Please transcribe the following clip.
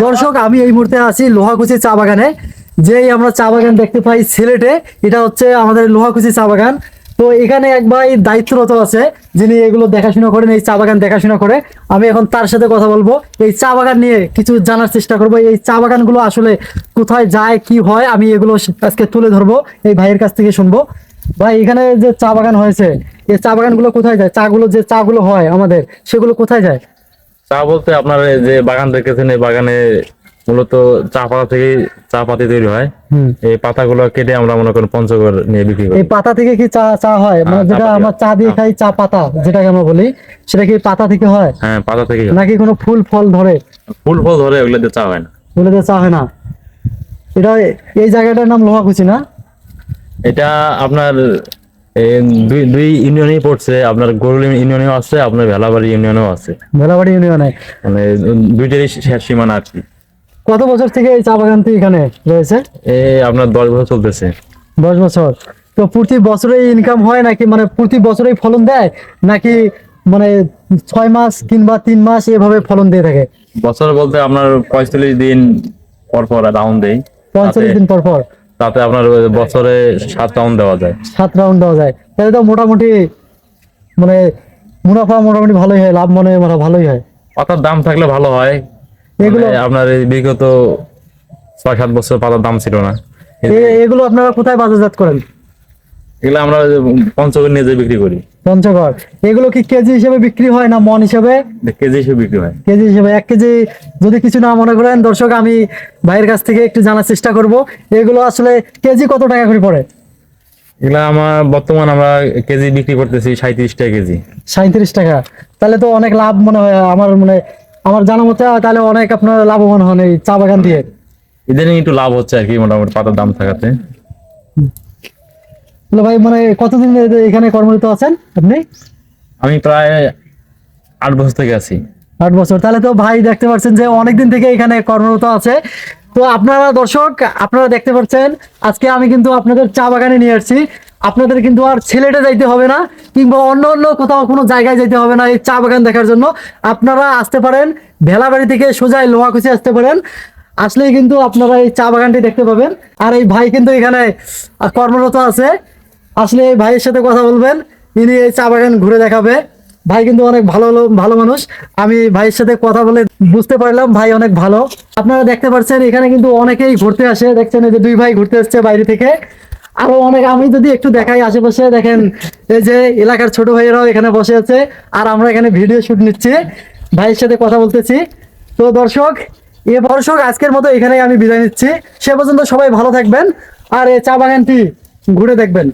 দর্শক আমি এই মুহূর্তে আছি লোহাকুচি চা বাগানে। যেই আমরা চা বাগান দেখতে পাই সিলেটে, এটা হচ্ছে আমাদের লোহাকুচি চা বাগান। তো এখানে এক ভাই দায়িত্বরত আছে, যিনি এগুলো দেখাশোনা করেন, এই চা বাগান দেখাশোনা করে। আমি এখন তার সাথে কথা বলবো, এই চা বাগান নিয়ে কিছু জানার চেষ্টা করবো। এই চা বাগানগুলো আসলে কোথায় যায়, কি হয়, আমি এগুলো আজকে তুলে ধরবো, এই ভাইয়ের কাছ থেকে শুনবো। ভাই, এখানে যে চা বাগান হয়েছে, এই চা বাগানগুলো কোথায় যায়? যে চাগুলো হয় আমাদের, সেগুলো কোথায় যায়? চা বলতে আপনার এই যে বাগান দেখেছেন, এই বাগানে মূলত চা পাতা থেকে চা পাতি তৈরি হয়। এই পাতাগুলো কেটে আমরা মনে করেন পঞ্চগড় নিয়ে বিক্রি করি। এই পাতা থেকে কি চা চা হয়? মানে যেটা আমরা চা দিয়ে খাই, চা পাতা যেটাকে আমরা বলি, সেটা কি পাতা থেকে হয়? হ্যাঁ, পাতা থেকে। নাকি কোনো ফুল ফল ধরে? ফুল ফল ধরে, ওগুলো দিয়ে চা হয় না। ওগুলো দিয়ে চা হয় না। এটা এই জায়গাটার নাম লোহাকুচি না? এটা আপনার এই দুই দুই ইউনিয়নেই পড়ছে। আপনার গরুল ইউনিয়নেও আছে, আপনার ভেলাবাড়ি ইউনিয়নেও আছে। ভেলাবাড়ি ইউনিয়নে মানে দুইটারই শেষ সীমানা আর কি। কত বছর থেকে এই চা বাগানটি এখানে রয়েছে? আপনার 10 বছর চলতেছে। 10 বছর। তো প্রতি বছরেই ইনকাম হয় নাকি, মানে প্রতি বছরেই ফলন দেয় নাকি, মানে 6 মাস কিংবা 3 মাস এভাবে ফলন দিয়ে থাকে? বছর বলতে আপনার 45 দিন পর পর রাউন্ড দেই। 45 দিন পর পর। তাতে আপনার বছরে 7 রাউন্ড দেওয়া যায়। 7 রাউন্ড দেওয়া যায়, তাহলে তো মোটামুটি মানে মুনাফা মোটামুটি ভালোই হয়, লাভ মনে হয় ভালোই হয়। পাতার দাম থাকলে ভালো হয়। এগুলো আপনার এই বিগত 6-7 বছর পাতার দাম ছিল না। এগুলো আপনারা কোথায় বাজারজাত করেন? এগুলো আমরা পঞ্চগড় নিয়ে যেয়ে বিক্রি করি। পঞ্চগড়। এগুলো কি কেজি হিসেবে বিক্রি হয় না মন হিসেবে? কেজি হিসেবে বিক্রি হয়। কেজি হিসেবে। 1 কেজি যদি কিছু না মনে করেন দর্শক, আমি ভাইয়ের কাছ থেকে একটু জানার চেষ্টা করব, এগুলো আসলে কেজি কত টাকা করে পড়ে? এগুলা আমার বর্তমান আমরা কেজি বিক্রি করতেছি 37 টাকা কেজি। 37 টাকা। তাহলে তো অনেক লাভ মনে হয় আমার জানা মতে, তাহলে অনেক আপনার লাভবান হন এই চা বাগান দিয়ে। ইদানিং একটু লাভ হচ্ছে আর কি, মোটামুটি পাতার দাম থাকাতে। ভাই, মানে কতদিন এখানে কর্মরত আছেন আপনি? আমি প্রায় 8 বছর থেকে আছি। 8 বছর। তাহলে তো ভাই দেখতে পাচ্ছেন যে অনেকদিন থেকে এখানে কর্মরত আছে। তো আপনারা দর্শক, আপনারা দেখতে পাচ্ছেন আজকে আমি কিন্তু আপনাদের চা বাগানে নিয়ে আসছি। আপনাদের কিন্তু আর সিলেটে যাইতে হবে না, কিংবা অন্য অন্য কোথাও কোনো জায়গায় যাইতে হবে না এই চা বাগান দেখার জন্য। আপনারা আসতে পারেন ভেলাবাড়ি থেকে সোজা লোহাকুচি আসতে পারেন। আসলেই কিন্তু আপনারা এই চা বাগানটি দেখতে পাবেন। আর এই ভাই কিন্তু এখানে কর্মরত আছে। আসলে এই ভাইয়ের সাথে কথা বলবেন, ইনি এই চা বাগান ঘুরে দেখাবে। ভাই কিন্তু অনেক ভালো ভালো মানুষ। আমি ভাইয়ের সাথে কথা বলে বুঝতে পারলাম ভাই অনেক ভালো। আপনারা দেখতে পাচ্ছেন এখানে কিন্তু অনেকেই ঘুরতে আসে। দেখছেন এই যে 2 ভাই ঘুরতে আসছে বাইরে থেকে। আরো অনেক, আমি যদি একটু দেখাই আশেপাশে, দেখেন এই যে এলাকার ছোট ভাইয়েরাও এখানে বসে আছে, আর আমরা এখানে ভিডিও শুট নিচ্ছি, ভাইয়ের সাথে কথা বলতেছি। তো দর্শক আজকের মতো এখানেই আমি বিদায় নিচ্ছি। সে পর্যন্ত সবাই ভালো থাকবেন আর এই চা বাগানটি ঘুরে দেখবেন।